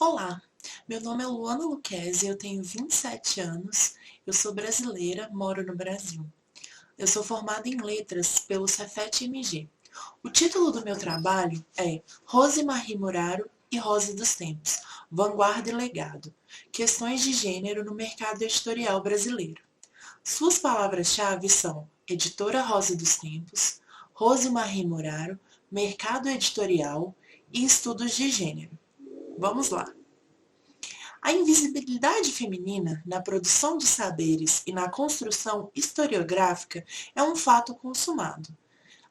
Olá, meu nome é Luana Luquezzi, eu tenho 27 anos, eu sou brasileira, moro no Brasil. Eu sou formada em Letras pelo Cefet-MG. O título do meu trabalho é Rose Marie Muraro e Rosa dos Tempos, Vanguarda e Legado, Questões de Gênero no Mercado Editorial Brasileiro. Suas palavras-chave são Editora Rosa dos Tempos, Rose Marie Muraro, Mercado Editorial e Estudos de Gênero. Vamos lá! A invisibilidade feminina na produção de saberes e na construção historiográfica é um fato consumado.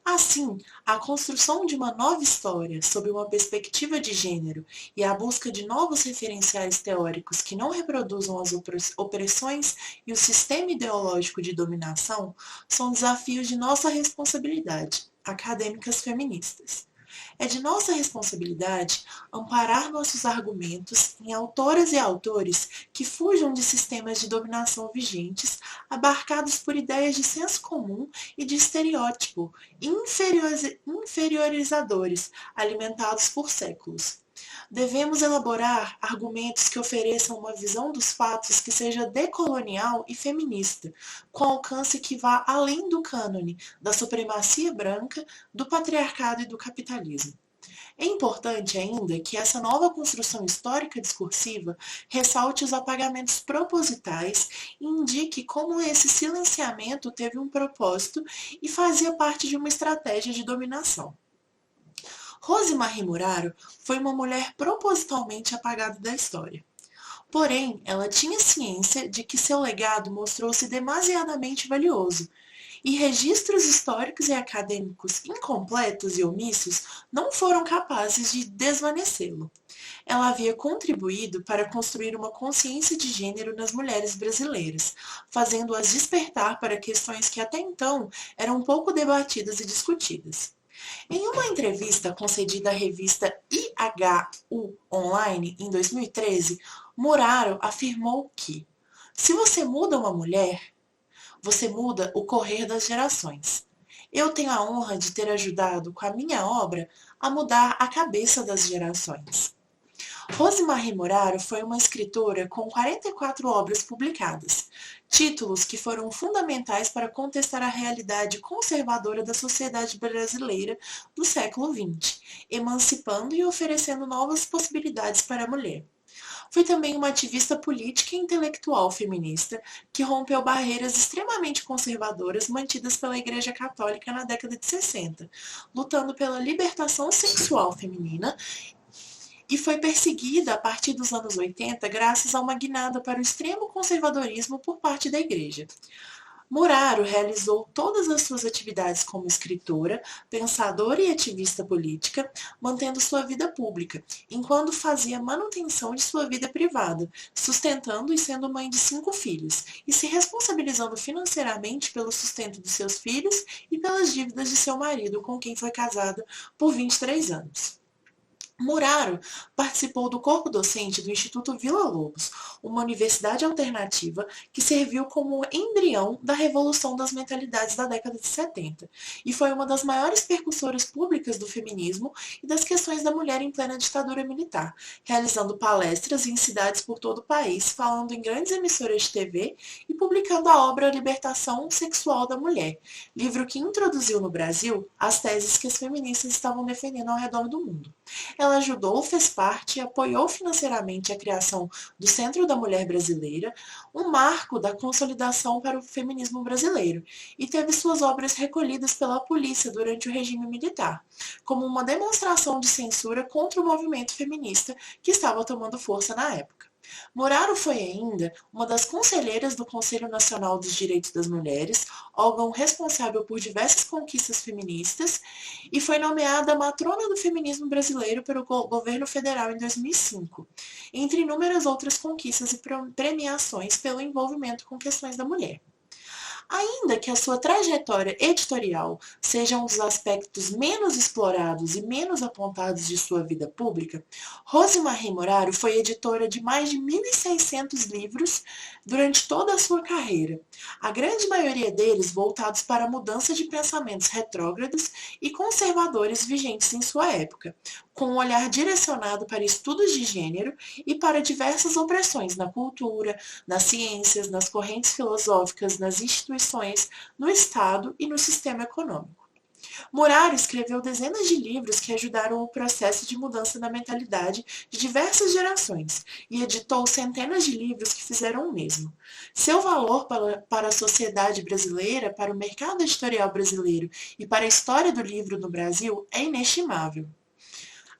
Assim, a construção de uma nova história sob uma perspectiva de gênero e a busca de novos referenciais teóricos que não reproduzam as opressões e o sistema ideológico de dominação são desafios de nossa responsabilidade, acadêmicas feministas. É de nossa responsabilidade amparar nossos argumentos em autoras e autores que fujam de sistemas de dominação vigentes, abarcados por ideias de senso comum e de estereótipo, inferiorizadores, alimentados por séculos. Devemos elaborar argumentos que ofereçam uma visão dos fatos que seja decolonial e feminista, com alcance que vá além do cânone da supremacia branca, do patriarcado e do capitalismo. É importante ainda que essa nova construção histórica discursiva ressalte os apagamentos propositais e indique como esse silenciamento teve um propósito e fazia parte de uma estratégia de dominação. Rose Marie Muraro foi uma mulher propositalmente apagada da história. Porém, ela tinha ciência de que seu legado mostrou-se demasiadamente valioso, e registros históricos e acadêmicos incompletos e omissos não foram capazes de desvanecê-lo. Ela havia contribuído para construir uma consciência de gênero nas mulheres brasileiras, fazendo-as despertar para questões que até então eram pouco debatidas e discutidas. Em uma entrevista concedida à revista IHU Online em 2013, Muraro afirmou que se você muda uma mulher, você muda o correr das gerações. Eu tenho a honra de ter ajudado com a minha obra a mudar a cabeça das gerações. Rose Marie Muraro foi uma escritora com 44 obras publicadas, títulos que foram fundamentais para contestar a realidade conservadora da sociedade brasileira do século XX, emancipando e oferecendo novas possibilidades para a mulher. Foi também uma ativista política e intelectual feminista que rompeu barreiras extremamente conservadoras mantidas pela Igreja Católica na década de 60, lutando pela libertação sexual feminina e foi perseguida a partir dos anos 80 graças a uma guinada para o extremo conservadorismo por parte da Igreja. Muraro realizou todas as suas atividades como escritora, pensadora e ativista política, mantendo sua vida pública, enquanto fazia manutenção de sua vida privada, sustentando e sendo mãe de 5 filhos, e se responsabilizando financeiramente pelo sustento de seus filhos e pelas dívidas de seu marido, com quem foi casada por 23 anos. Muraro participou do corpo docente do Instituto Villa-Lobos, uma universidade alternativa que serviu como embrião da revolução das mentalidades da década de 70, e foi uma das maiores percussoras públicas do feminismo e das questões da mulher em plena ditadura militar, realizando palestras em cidades por todo o país, falando em grandes emissoras de TV e publicando a obra Libertação Sexual da Mulher, livro que introduziu no Brasil as teses que as feministas estavam defendendo ao redor do mundo. Ela ajudou, fez parte e apoiou financeiramente a criação do Centro da Mulher Brasileira, um marco da consolidação para o feminismo brasileiro, e teve suas obras recolhidas pela polícia durante o regime militar, como uma demonstração de censura contra o movimento feminista que estava tomando força na época. Muraro foi ainda uma das conselheiras do Conselho Nacional dos Direitos das Mulheres, órgão responsável por diversas conquistas feministas, e foi nomeada matrona do feminismo brasileiro pelo governo federal em 2005, entre inúmeras outras conquistas e premiações pelo envolvimento com questões da mulher. Ainda que a sua trajetória editorial seja um dos aspectos menos explorados e menos apontados de sua vida pública, Rosemarie Muraro foi editora de mais de 1.600 livros durante toda a sua carreira, a grande maioria deles voltados para a mudança de pensamentos retrógrados e conservadores vigentes em sua época, com um olhar direcionado para estudos de gênero e para diversas opressões na cultura, nas ciências, nas correntes filosóficas, nas instituições, no Estado e no sistema econômico. Muraro escreveu dezenas de livros que ajudaram o processo de mudança na mentalidade de diversas gerações e editou centenas de livros que fizeram o mesmo. Seu valor para a sociedade brasileira, para o mercado editorial brasileiro e para a história do livro no Brasil é inestimável.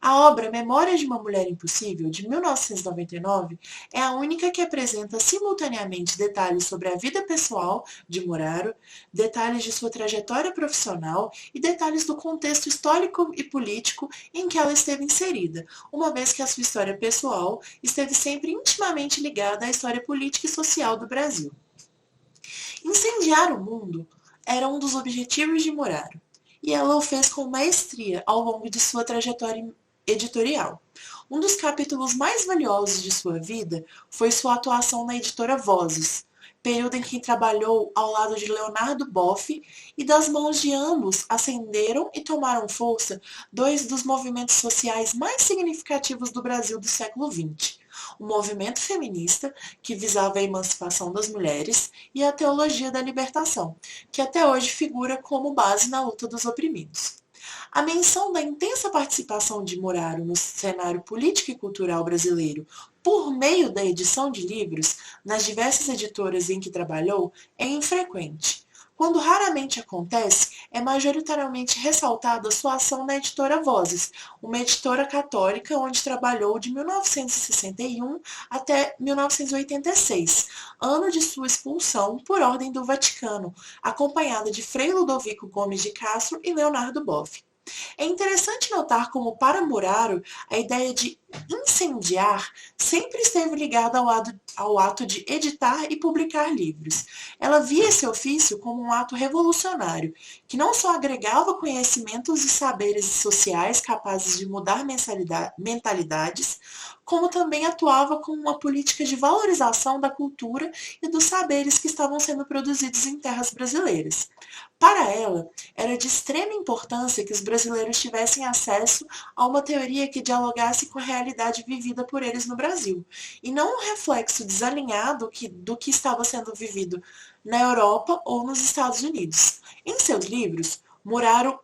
A obra Memórias de uma Mulher Impossível, de 1999, é a única que apresenta simultaneamente detalhes sobre a vida pessoal de Muraro, detalhes de sua trajetória profissional e detalhes do contexto histórico e político em que ela esteve inserida, uma vez que a sua história pessoal esteve sempre intimamente ligada à história política e social do Brasil. Incendiar o mundo era um dos objetivos de Muraro, e ela o fez com maestria ao longo de sua trajetória editorial. Um dos capítulos mais valiosos de sua vida foi sua atuação na editora Vozes, período em que trabalhou ao lado de Leonardo Boff, e das mãos de ambos ascenderam e tomaram força dois dos movimentos sociais mais significativos do Brasil do século XX. O movimento feminista, que visava a emancipação das mulheres, e a teologia da libertação, que até hoje figura como base na luta dos oprimidos. A menção da intensa participação de Muraro no cenário político e cultural brasileiro por meio da edição de livros nas diversas editoras em que trabalhou é infrequente. Quando raramente acontece, é majoritariamente ressaltada sua ação na editora Vozes, uma editora católica onde trabalhou de 1961 até 1986, ano de sua expulsão por ordem do Vaticano, acompanhada de Frei Ludovico Gomes de Castro e Leonardo Boff. É interessante notar como, para Muraro, a ideia de incendiar sempre esteve ligada ao ato de editar e publicar livros. Ela via esse ofício como um ato revolucionário, que não só agregava conhecimentos e saberes sociais capazes de mudar mentalidades, como também atuava com uma política de valorização da cultura e dos saberes que estavam sendo produzidos em terras brasileiras. Para ela, era de extrema importância que os brasileiros tivessem acesso a uma teoria que dialogasse com a realidade vivida por eles no Brasil, e não um reflexo desalinhado do que estava sendo vivido na Europa ou nos Estados Unidos. Em seus livros, Muraro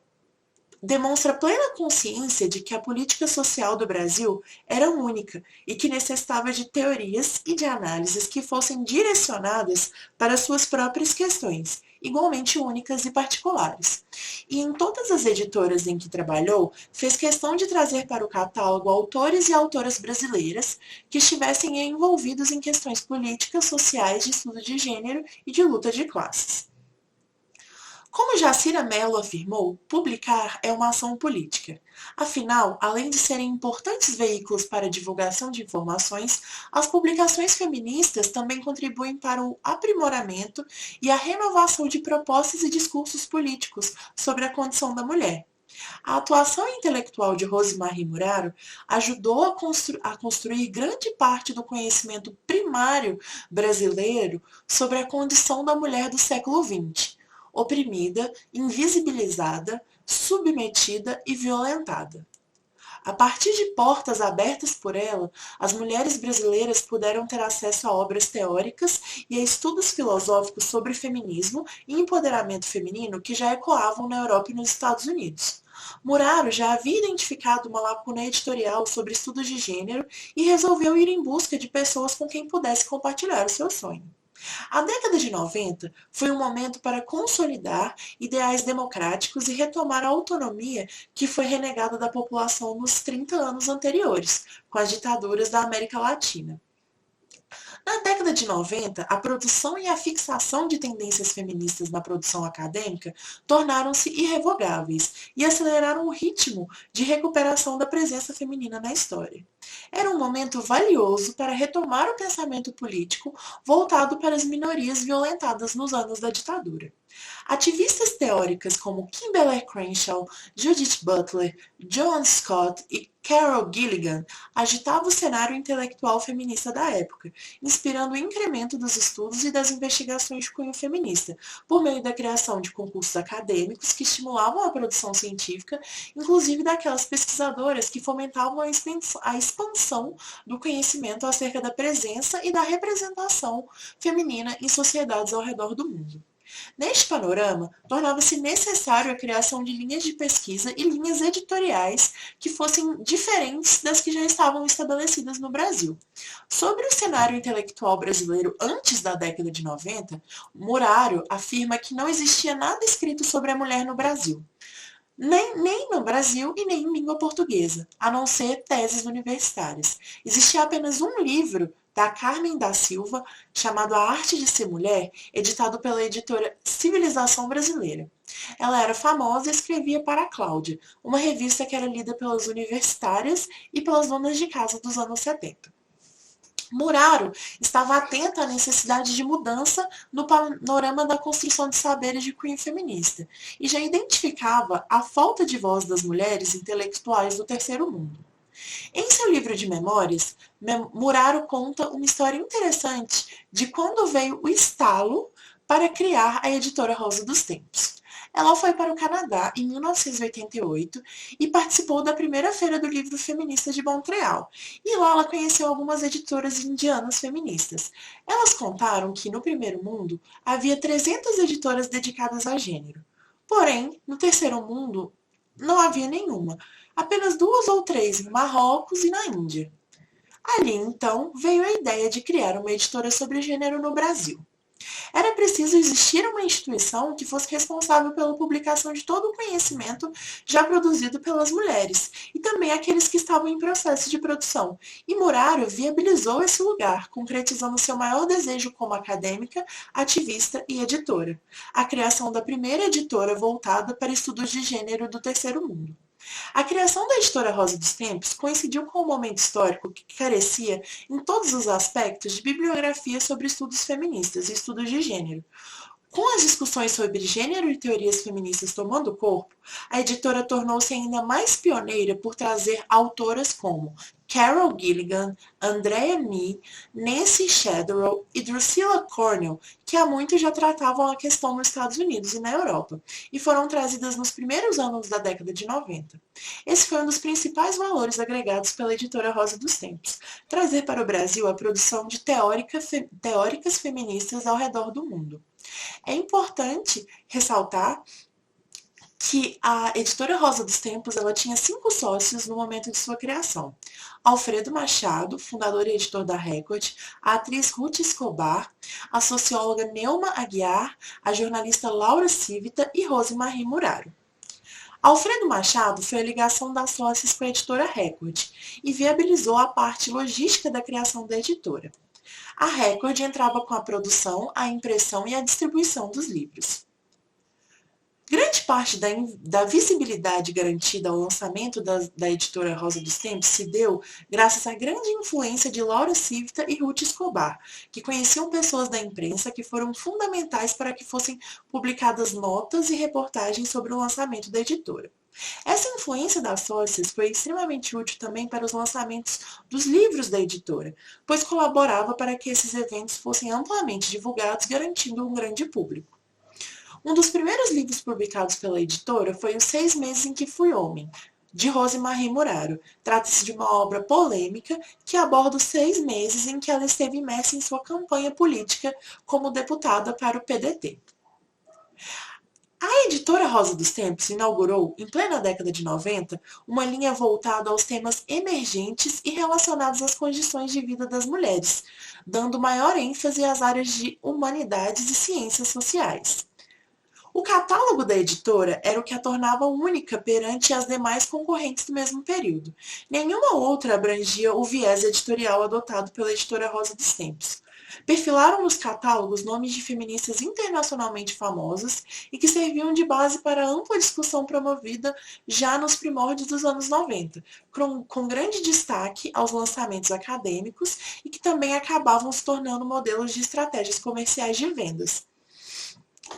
demonstra plena consciência de que a política social do Brasil era única e que necessitava de teorias e de análises que fossem direcionadas para suas próprias questões, igualmente únicas e particulares. E em todas as editoras em que trabalhou, fez questão de trazer para o catálogo autores e autoras brasileiras que estivessem envolvidos em questões políticas, sociais, de estudo de gênero e de luta de classes. Como Jacira Mello afirmou, publicar é uma ação política. Afinal, além de serem importantes veículos para a divulgação de informações, as publicações feministas também contribuem para o aprimoramento e a renovação de propostas e discursos políticos sobre a condição da mulher. A atuação intelectual de Rosemarie Muraro ajudou a construir grande parte do conhecimento primário brasileiro sobre a condição da mulher do século XX. Oprimida, invisibilizada, submetida e violentada. A partir de portas abertas por ela, as mulheres brasileiras puderam ter acesso a obras teóricas e a estudos filosóficos sobre feminismo e empoderamento feminino que já ecoavam na Europa e nos Estados Unidos. Muraro já havia identificado uma lacuna editorial sobre estudos de gênero e resolveu ir em busca de pessoas com quem pudesse compartilhar o seu sonho. A década de 90 foi um momento para consolidar ideais democráticos e retomar a autonomia que foi renegada da população nos 30 anos anteriores, com as ditaduras da América Latina. Na década de 90, a produção e a fixação de tendências feministas na produção acadêmica tornaram-se irrevogáveis e aceleraram o ritmo de recuperação da presença feminina na história. Era um momento valioso para retomar o pensamento político voltado para as minorias violentadas nos anos da ditadura. Ativistas teóricas como Kimberlé Crenshaw, Judith Butler, Joan Scott e Carol Gilligan agitavam o cenário intelectual feminista da época, inspirando o incremento dos estudos e das investigações de cunho feminista, por meio da criação de concursos acadêmicos que estimulavam a produção científica, inclusive daquelas pesquisadoras que fomentavam a expansão do conhecimento acerca da presença e da representação feminina em sociedades ao redor do mundo. Neste panorama, tornava-se necessário a criação de linhas de pesquisa e linhas editoriais que fossem diferentes das que já estavam estabelecidas no Brasil. Sobre o cenário intelectual brasileiro antes da década de 90, Muraro afirma que não existia nada escrito sobre a mulher no Brasil. Nem no Brasil e nem em língua portuguesa, a não ser teses universitárias. Existia apenas um livro da Carmen da Silva, chamado A Arte de Ser Mulher, editado pela editora Civilização Brasileira. Ela era famosa e escrevia para a Cláudia, uma revista que era lida pelas universitárias e pelas donas de casa dos anos 70. Muraro estava atenta à necessidade de mudança no panorama da construção de saberes de cunho feminista e já identificava a falta de voz das mulheres intelectuais do terceiro mundo. Em seu livro de memórias, Muraro conta uma história interessante de quando veio o estalo para criar a editora Rosa dos Tempos. Ela foi para o Canadá em 1988 e participou da primeira Feira do Livro Feminista de Montreal. E lá ela conheceu algumas editoras indianas feministas. Elas contaram que no primeiro mundo havia 300 editoras dedicadas a gênero. Porém, no terceiro mundo não havia nenhuma, apenas 2 ou 3 em Marrocos e na Índia. Ali, então, veio a ideia de criar uma editora sobre gênero no Brasil. Era preciso existir uma instituição que fosse responsável pela publicação de todo o conhecimento já produzido pelas mulheres, e também aqueles que estavam em processo de produção. E Muraro viabilizou esse lugar, concretizando seu maior desejo como acadêmica, ativista e editora: a criação da primeira editora voltada para estudos de gênero do terceiro mundo. A criação da editora Rosa dos Tempos coincidiu com um momento histórico que carecia, em todos os aspectos, de bibliografia sobre estudos feministas e estudos de gênero. Com as discussões sobre gênero e teorias feministas tomando corpo, a editora tornou-se ainda mais pioneira por trazer autoras como Carol Gilligan, Andrea Mee, Nancy Shadrow e Drusilla Cornell, que há muito já tratavam a questão nos Estados Unidos e na Europa, e foram trazidas nos primeiros anos da década de 90. Esse foi um dos principais valores agregados pela editora Rosa dos Tempos: trazer para o Brasil a produção de teóricas feministas ao redor do mundo. É importante ressaltar que a editora Rosa dos Tempos ela tinha 5 sócios no momento de sua criação: Alfredo Machado, fundador e editor da Record, a atriz Ruth Escobar, a socióloga Neuma Aguiar, a jornalista Laura Civita e Rosemarie Muraro. Alfredo Machado foi a ligação das sócias com a editora Record e viabilizou a parte logística da criação da editora. A Record entrava com a produção, a impressão e a distribuição dos livros. Grande parte da visibilidade garantida ao lançamento da editora Rosa dos Tempos se deu graças à grande influência de Laura Civita e Ruth Escobar, que conheciam pessoas da imprensa que foram fundamentais para que fossem publicadas notas e reportagens sobre o lançamento da editora. Essa influência das sócias foi extremamente útil também para os lançamentos dos livros da editora, pois colaborava para que esses eventos fossem amplamente divulgados, garantindo um grande público. Um dos primeiros livros publicados pela editora foi Os 6 Meses em que Fui Homem, de Rosemarie Muraro. Trata-se de uma obra polêmica que aborda os 6 meses em que ela esteve imersa em sua campanha política como deputada para o PDT. A editora Rosa dos Tempos inaugurou, em plena década de 90, uma linha voltada aos temas emergentes e relacionados às condições de vida das mulheres, dando maior ênfase às áreas de humanidades e ciências sociais. O catálogo da editora era o que a tornava única perante as demais concorrentes do mesmo período. Nenhuma outra abrangia o viés editorial adotado pela editora Rosa dos Tempos. Perfilaram nos catálogos nomes de feministas internacionalmente famosas e que serviam de base para a ampla discussão promovida já nos primórdios dos anos 90, com grande destaque aos lançamentos acadêmicos e que também acabavam se tornando modelos de estratégias comerciais de vendas.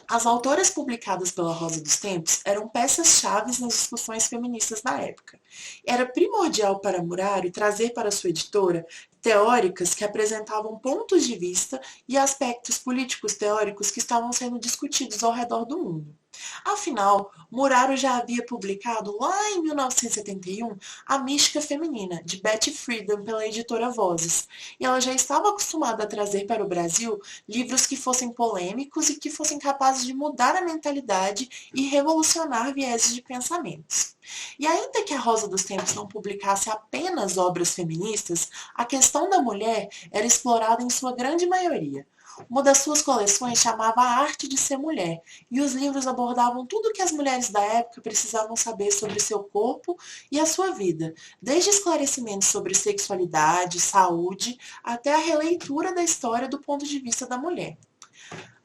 As autoras publicadas pela Rosa dos Tempos eram peças-chave nas discussões feministas da época. Era primordial para Muraro trazer para sua editora teóricas que apresentavam pontos de vista e aspectos políticos teóricos que estavam sendo discutidos ao redor do mundo. Afinal, Muraro já havia publicado lá em 1971 A Mística Feminina, de Betty Friedan, pela editora Vozes, e ela já estava acostumada a trazer para o Brasil livros que fossem polêmicos e que fossem capazes de mudar a mentalidade e revolucionar vieses de pensamentos. E ainda que a Rosa dos Tempos não publicasse apenas obras feministas, a questão da mulher era explorada em sua grande maioria. Uma das suas coleções chamava A Arte de Ser Mulher, e os livros abordavam tudo o que as mulheres da época precisavam saber sobre seu corpo e a sua vida, desde esclarecimentos sobre sexualidade, saúde, até a releitura da história do ponto de vista da mulher.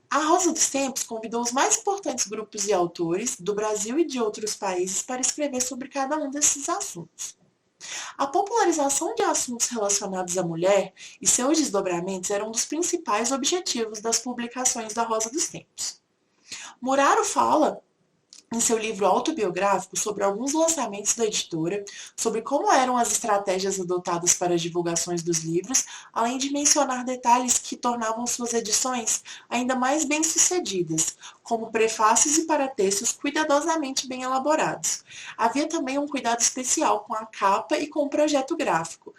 A Rosa dos Tempos convidou os mais importantes grupos e autores do Brasil e de outros países para escrever sobre cada um desses assuntos. A popularização de assuntos relacionados à mulher e seus desdobramentos era um dos principais objetivos das publicações da Rosa dos Tempos. Muraro fala em seu livro autobiográfico sobre alguns lançamentos da editora, sobre como eram as estratégias adotadas para as divulgações dos livros, além de mencionar detalhes que tornavam suas edições ainda mais bem-sucedidas, como prefácios e paratextos cuidadosamente bem elaborados. Havia também um cuidado especial com a capa e com o projeto gráfico,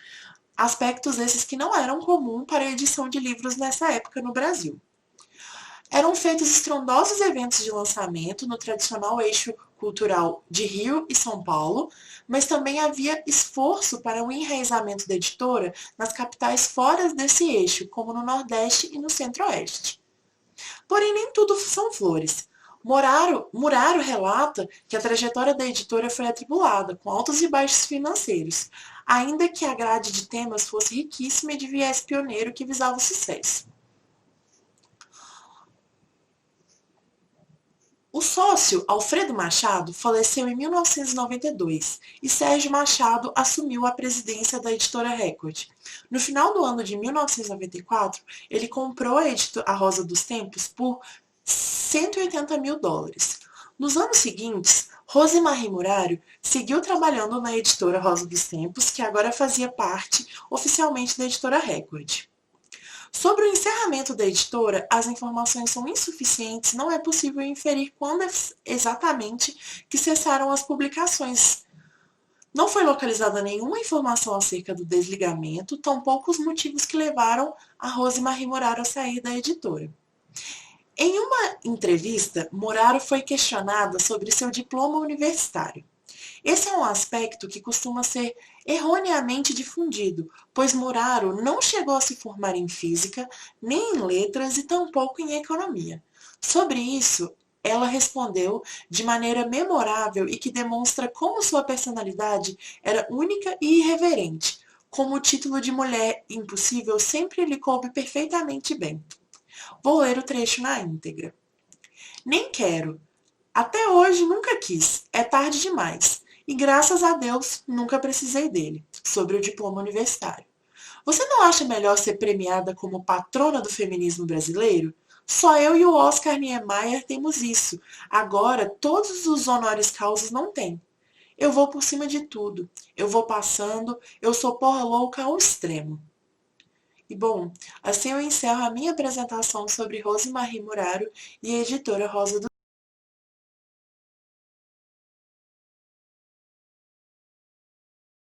aspectos esses que não eram comuns para a edição de livros nessa época no Brasil. Eram feitos estrondosos eventos de lançamento no tradicional eixo cultural de Rio e São Paulo, mas também havia esforço para o enraizamento da editora nas capitais fora desse eixo, como no Nordeste e no Centro-Oeste. Porém, nem tudo são flores. Muraro relata que a trajetória da editora foi atribulada, com altos e baixos financeiros, ainda que a grade de temas fosse riquíssima e de viés pioneiro que visava o sucesso. O sócio, Alfredo Machado, faleceu em 1992 e Sérgio Machado assumiu a presidência da editora Record. No final do ano de 1994, ele comprou a Rosa dos Tempos por $180 mil. Nos anos seguintes, Rosemarie Muraro seguiu trabalhando na editora Rosa dos Tempos, que agora fazia parte oficialmente da editora Record. Sobre o encerramento da editora, as informações são insuficientes, não é possível inferir quando exatamente que cessaram as publicações. Não foi localizada nenhuma informação acerca do desligamento, tampouco os motivos que levaram a Rosemarie Muraro a sair da editora. Em uma entrevista, Muraro foi questionada sobre seu diploma universitário. Esse é um aspecto que costuma ser erroneamente difundido, pois Muraro não chegou a se formar em física, nem em letras e tampouco em economia. Sobre isso, ela respondeu de maneira memorável e que demonstra como sua personalidade era única e irreverente, como o título de mulher impossível sempre lhe coube perfeitamente bem. Vou ler o trecho na íntegra. Nem quero. Até hoje nunca quis. É tarde demais. E graças a Deus nunca precisei dele, sobre o diploma universitário. Você não acha melhor ser premiada como patrona do feminismo brasileiro? Só eu e o Oscar Niemeyer temos isso. Agora todos os honoris causa não têm. Eu vou por cima de tudo. Eu vou passando. Eu sou porra louca ao extremo. E bom, assim eu encerro a minha apresentação sobre Rosemarie Muraro e a editora Rosa dos